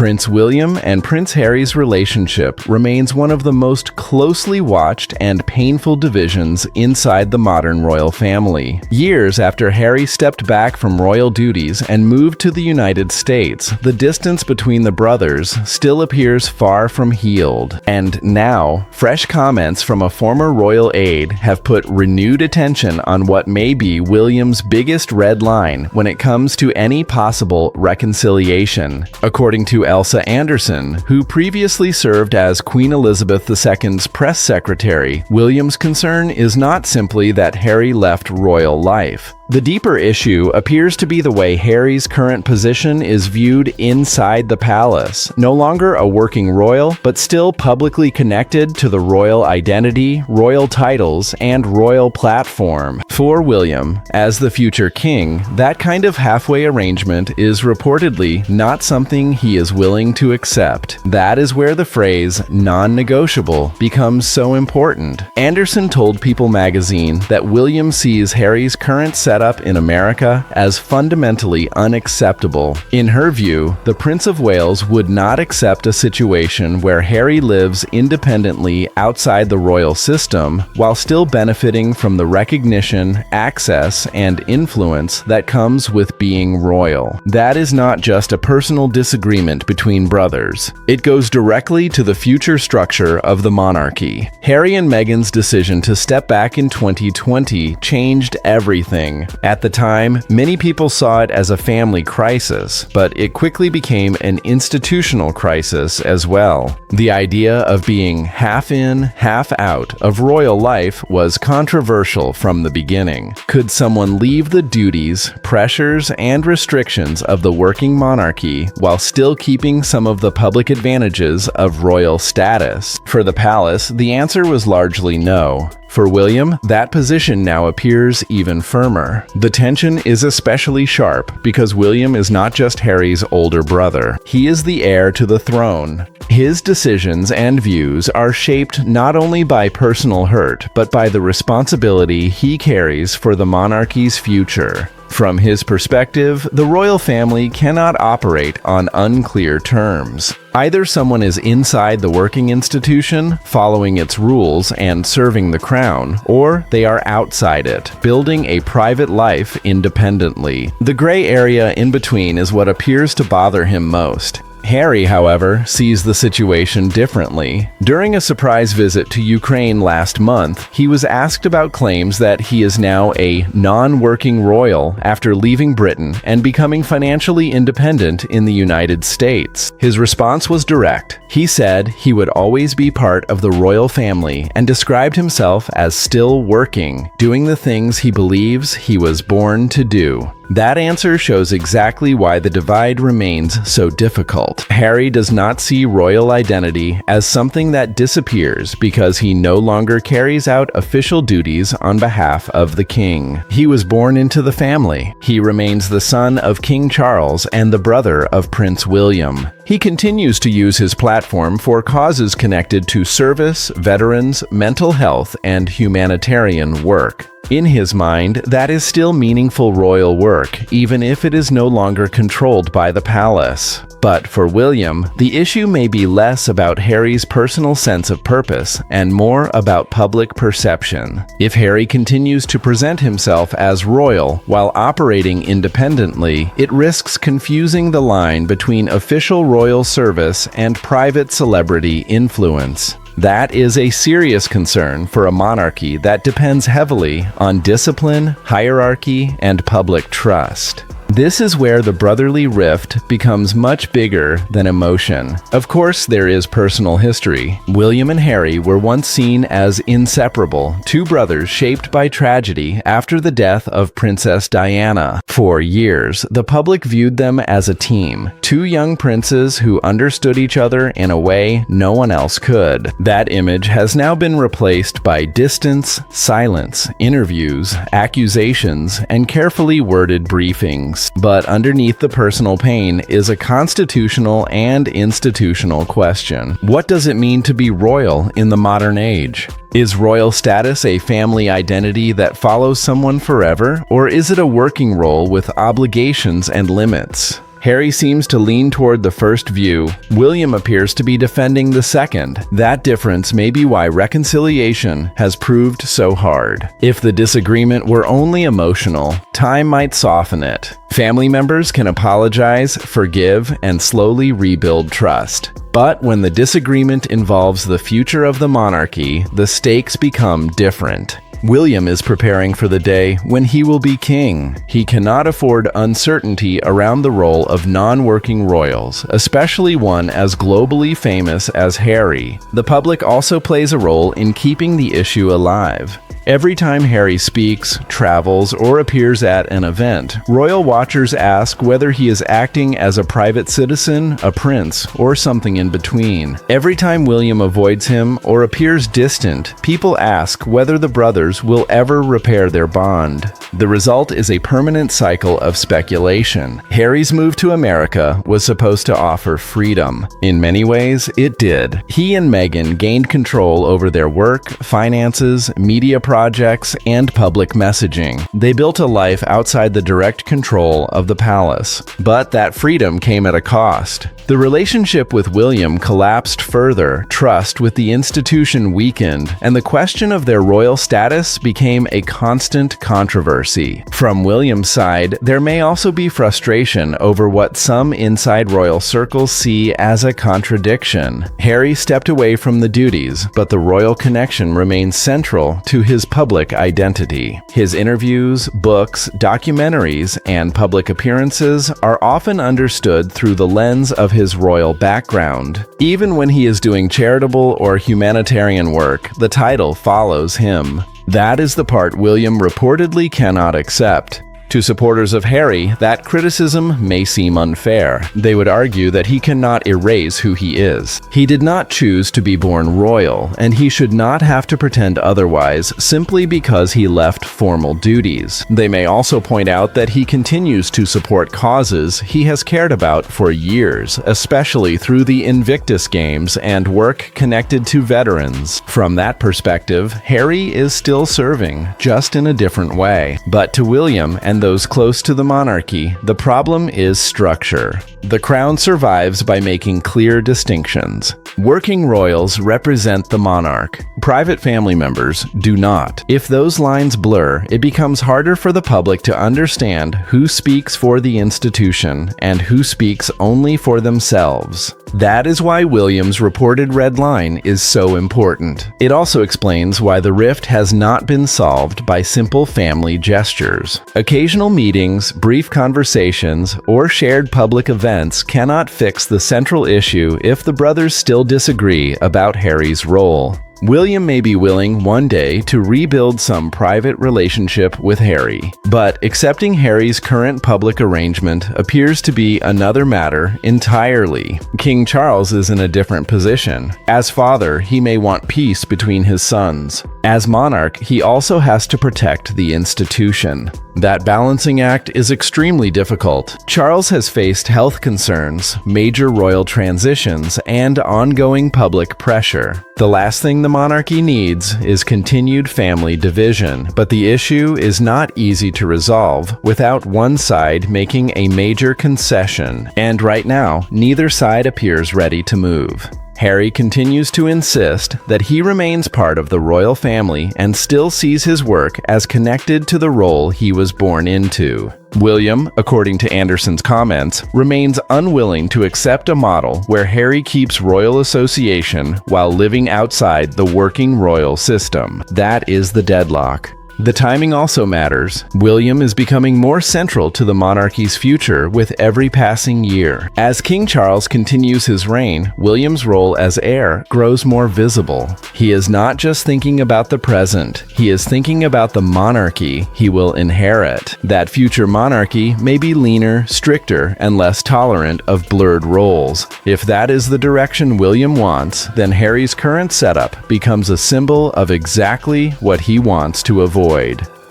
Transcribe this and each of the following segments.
Prince William and Prince Harry's relationship remains one of the most closely watched and painful divisions inside the modern royal family. Years after Harry stepped back from royal duties and moved to the United States, the distance between the brothers still appears far from healed. And now, fresh comments from a former royal aide have put renewed attention on what may be William's biggest red line when it comes to any possible reconciliation. According to Elsa Anderson, who previously served as Queen Elizabeth II's press secretary, William's concern is not simply that Harry left royal life. The deeper issue appears to be the way Harry's current position is viewed inside the palace. No longer a working royal, but still publicly connected to the royal identity, royal titles, and royal platform. For William, as the future king, that kind of halfway arrangement is reportedly not something he is willing to accept. That is where the phrase non-negotiable becomes so important. Anderson told People magazine that William sees Harry's current setup in America as fundamentally unacceptable. In her view, the Prince of Wales would not accept a situation where Harry lives independently outside the royal system while still benefiting from the recognition, access, and influence that comes with being royal. That is not just a personal disagreement between brothers. It goes directly to the future structure of the monarchy. Harry and Meghan's decision to step back in 2020 changed everything. At the time, many people saw it as a family crisis, but it quickly became an institutional crisis as well. The idea of being half in, half out of royal life was controversial from the beginning. Could someone leave the duties, pressures, and restrictions of the working monarchy while still keeping some of the public advantages of royal status? For the palace, the answer was largely no. For William, that position now appears even firmer. The tension is especially sharp because William is not just Harry's older brother. He is the heir to the throne. His decisions and views are shaped not only by personal hurt, but by the responsibility he carries for the monarchy's future. From his perspective, the royal family cannot operate on unclear terms. Either someone is inside the working institution, following its rules and serving the crown, or they are outside it, building a private life independently. The gray area in between is what appears to bother him most. Harry, however, sees the situation differently. During a surprise visit to Ukraine last month, he was asked about claims that he is now a non-working royal after leaving Britain and becoming financially independent in the United States. His response was direct. He said he would always be part of the royal family and described himself as still working, doing the things he believes he was born to do. That answer shows exactly why the divide remains so difficult. Harry does not see royal identity as something that disappears because he no longer carries out official duties on behalf of the king. He was born into the family. He remains the son of King Charles and the brother of Prince William. He continues to use his platform for causes connected to service, veterans, mental health, and humanitarian work. In his mind, that is still meaningful royal work, even if it is no longer controlled by the palace. But for William, the issue may be less about Harry's personal sense of purpose and more about public perception. If Harry continues to present himself as royal while operating independently, it risks confusing the line between official royal service and private celebrity influence. That is a serious concern for a monarchy that depends heavily on discipline, hierarchy, and public trust. This is where the brotherly rift becomes much bigger than emotion. Of course, there is personal history. William and Harry were once seen as inseparable, two brothers shaped by tragedy after the death of Princess Diana. For years, the public viewed them as a team, two young princes who understood each other in a way no one else could. That image has now been replaced by distance, silence, interviews, accusations, and carefully worded briefings. But underneath the personal pain is a constitutional and institutional question. What does it mean to be royal in the modern age? Is royal status a family identity that follows someone forever, or is it a working role with obligations and limits? Harry seems to lean toward the first view. William appears to be defending the second. That difference may be why reconciliation has proved so hard. If the disagreement were only emotional, time might soften it. Family members can apologize, forgive, and slowly rebuild trust. But when the disagreement involves the future of the monarchy, the stakes become different. William is preparing for the day when he will be king. He cannot afford uncertainty around the role of non-working royals, especially one as globally famous as Harry. The public also plays a role in keeping the issue alive. Every time Harry speaks, travels, or appears at an event, royal watchers ask whether he is acting as a private citizen, a prince, or something in between. Every time William avoids him or appears distant, people ask whether the brothers will ever repair their bond. The result is a permanent cycle of speculation. Harry's move to America was supposed to offer freedom. In many ways, it did. He and Meghan gained control over their work, finances, media projects, and public messaging. They built a life outside the direct control of the palace. But that freedom came at a cost. The relationship with William collapsed further, trust with the institution weakened, and the question of their royal status became a constant controversy. From William's side, there may also be frustration over what some inside royal circles see as a contradiction. Harry stepped away from the duties, but the royal connection remains central to his public identity. His interviews, books, documentaries, and public appearances are often understood through the lens of his royal background. Even when he is doing charitable or humanitarian work, the title follows him. That is the part William reportedly cannot accept. To supporters of Harry, that criticism may seem unfair. They would argue that he cannot erase who he is. He did not choose to be born royal, and he should not have to pretend otherwise simply because he left formal duties. They may also point out that he continues to support causes he has cared about for years, especially through the Invictus Games and work connected to veterans. From that perspective, Harry is still serving, just in a different way. But to William and those close to the monarchy, the problem is structure. The crown survives by making clear distinctions. Working royals represent the monarch. Private family members do not. If those lines blur, it becomes harder for the public to understand who speaks for the institution and who speaks only for themselves. That is why William's reported red line is so important. It also explains why the rift has not been solved by simple family gestures. Occasional meetings, brief conversations, or shared public events cannot fix the central issue if the brothers still disagree about Harry's role. William may be willing one day to rebuild some private relationship with Harry, but accepting Harry's current public arrangement appears to be another matter entirely. King Charles is in a different position. As father, he may want peace between his sons. As monarch, he also has to protect the institution. That balancing act is extremely difficult. Charles has faced health concerns, major royal transitions, and ongoing public pressure. The last thing the monarchy needs is continued family division, but the issue is not easy to resolve without one side making a major concession, and right now, neither side appears ready to move. Harry continues to insist that he remains part of the royal family and still sees his work as connected to the role he was born into. William, according to Anderson's comments, remains unwilling to accept a model where Harry keeps royal association while living outside the working royal system. That is the deadlock. The timing also matters. William is becoming more central to the monarchy's future with every passing year. As King Charles continues his reign, William's role as heir grows more visible. He is not just thinking about the present, he is thinking about the monarchy he will inherit. That future monarchy may be leaner, stricter, and less tolerant of blurred roles. If that is the direction William wants, then Harry's current setup becomes a symbol of exactly what he wants to avoid.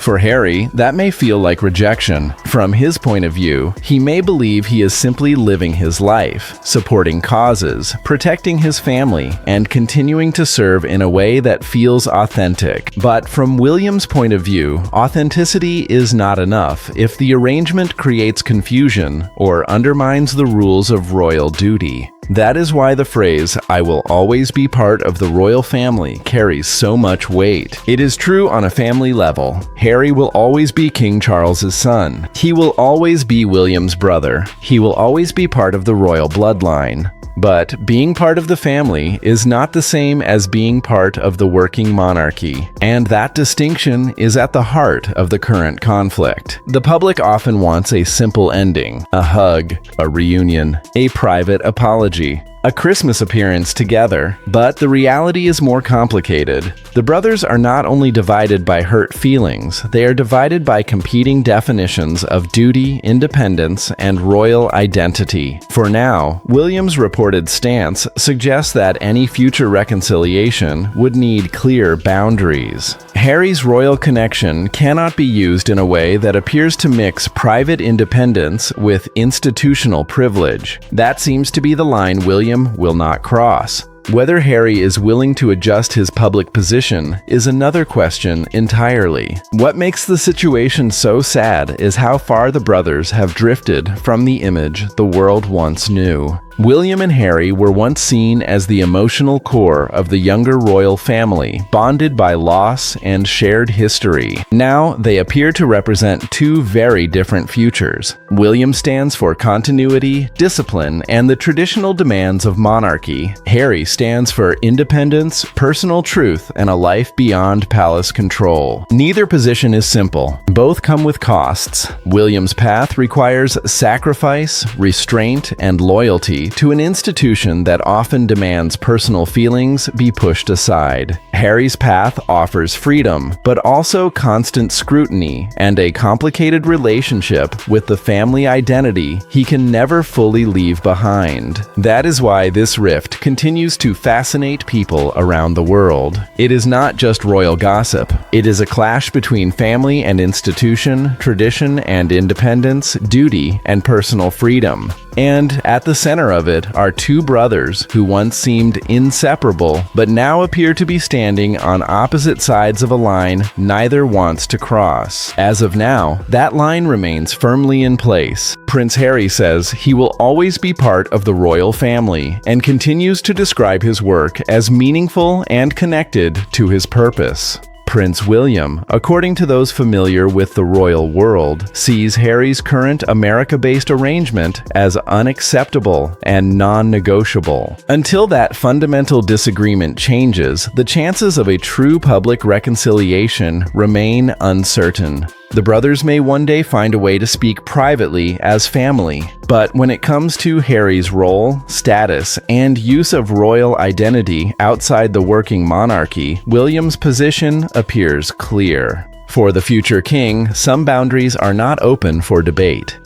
For Harry, that may feel like rejection. From his point of view, he may believe he is simply living his life, supporting causes, protecting his family, and continuing to serve in a way that feels authentic. But from William's point of view, authenticity is not enough if the arrangement creates confusion or undermines the rules of royal duty. That is why the phrase, "I will always be part of the royal family," carries so much weight. It is true on a family level. Harry will always be King Charles's son. He will always be William's brother. He will always be part of the royal bloodline. But being part of the family is not the same as being part of the working monarchy, and that distinction is at the heart of the current conflict. The public often wants a simple ending, a hug, a reunion, a private apology, a Christmas appearance together, but the reality is more complicated. The brothers are not only divided by hurt feelings, they are divided by competing definitions of duty, independence, and royal identity. For now, William's reported stance suggests that any future reconciliation would need clear boundaries. Harry's royal connection cannot be used in a way that appears to mix private independence with institutional privilege. That seems to be the line William will not cross. Whether Harry is willing to adjust his public position is another question entirely. What makes the situation so sad is how far the brothers have drifted from the image the world once knew. William and Harry were once seen as the emotional core of the younger royal family, bonded by loss and shared history. Now, they appear to represent two very different futures. William stands for continuity, discipline, and the traditional demands of monarchy. Harry stands for independence, personal truth, and a life beyond palace control. Neither position is simple. Both come with costs. William's path requires sacrifice, restraint, and loyalty to an institution that often demands personal feelings be pushed aside. Harry's path offers freedom, but also constant scrutiny and a complicated relationship with the family identity he can never fully leave behind. That is why this rift continues to fascinate people around the world. It is not just royal gossip. It is a clash between family and institution, tradition and independence, duty and personal freedom. And at the center of it are two brothers who once seemed inseparable, but now appear to be standing on opposite sides of a line neither wants to cross. As of now, that line remains firmly in place. Prince Harry says he will always be part of the royal family and continues to describe his work as meaningful and connected to his purpose. Prince William, according to those familiar with the royal world, sees Harry's current America-based arrangement as unacceptable and non-negotiable. Until that fundamental disagreement changes, the chances of a true public reconciliation remain uncertain. The brothers may one day find a way to speak privately as family, but when it comes to Harry's role, status, and use of royal identity outside the working monarchy, William's position appears clear. For the future king, some boundaries are not open for debate.